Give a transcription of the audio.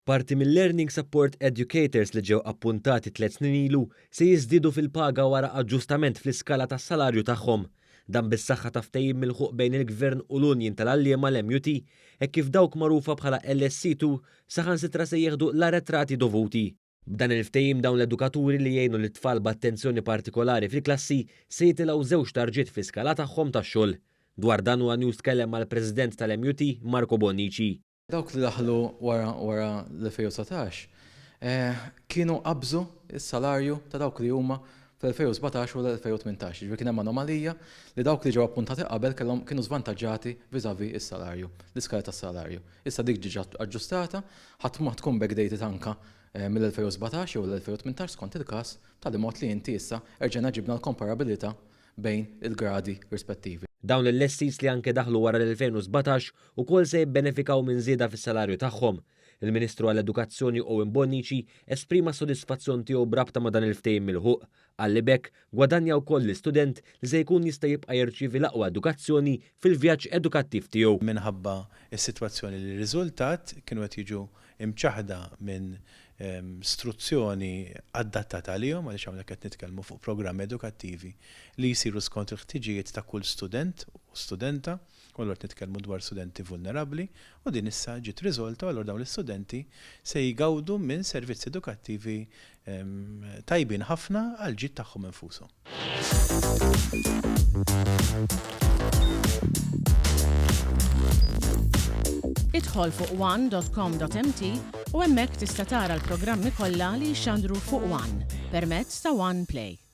Parti mill-Learning Support Educators li ġew appuntati 3 snin ilu se jiżdiedu fil-paga wara aġġustament fl-iskala tas-salarju tagħhom. Dan bis-saħħa ta' ftehim milħuq bejn il-Gvern u l-Unjin tal-Għalliema l-MUT hekk kif dawk magħrufa bħala LSC2 saħansitra se jieħdu l-arretrati dovuti. B'dan il-ftehim dawn l-edukaturi li jgħinu l-tfal b'attenzjoni partikolari fil-klassi se jitilgħu żewġ tarġiet fl-iskala tagħhom tax-xogħol. Dwar dan huwa news tkellem mal-President tal-MUT Marco Bonnici. Dawk li daħlu wara l-2019 kienu qabżu is-salarju ta' dawk li huma fl-2017 u l-2018. Ġifieri kien hemm anomalija li dawk li ġew appuntati qabel kienu żvantaġġati viżavi is-salarju, l-iskala tas-salarju. Issa dik ġiġa aġġustata, ħadd ma tkun backdated anke mill-2017 jew l-2018 skont il-każ tal-imod li inti issa erġena ġibna l-komparabilità bejn il-gradi rispettivi. Dawn il-lessis li anke daħlu wara l-2017 ukoll se jibbenefikaw minn żieda fis-salarju tagħhom. Il-Ministru għall-Edukazzjoni Owen Bonnici esprima s-sodisfazzjon tiegħu brabta ma' dan il-ftehim milħuq. Għalli bekk gwadanja wkoll l-istudent li se jkun jista' jibqa' jirċievi l-aqwa edukazzjoni fil-vjaġġ edukattiv tiegħu. Minħabba s-sitwazzjoni li r-riżultat kienu qed jiġu imċaħda minn struzzjoni adattata għalihom għaliex hawnhekk qed nitkellmu fuq programmi edukattivi li jsiru skont il-ħtiġijiet ta' kull student u studenta, u allura nitkellmu dwar studenti vulnerabbli u din issa ġiet riżolta u allura dawn l-istudenti se jgawdu minn servizzi edukattivi tajbin ħafna għal ġid tagħhom infushom. Idħol fuq one.com.mt u hemmhekk tista' tara l-programmi kollha li jxandru fuq One permezz ta' One Play.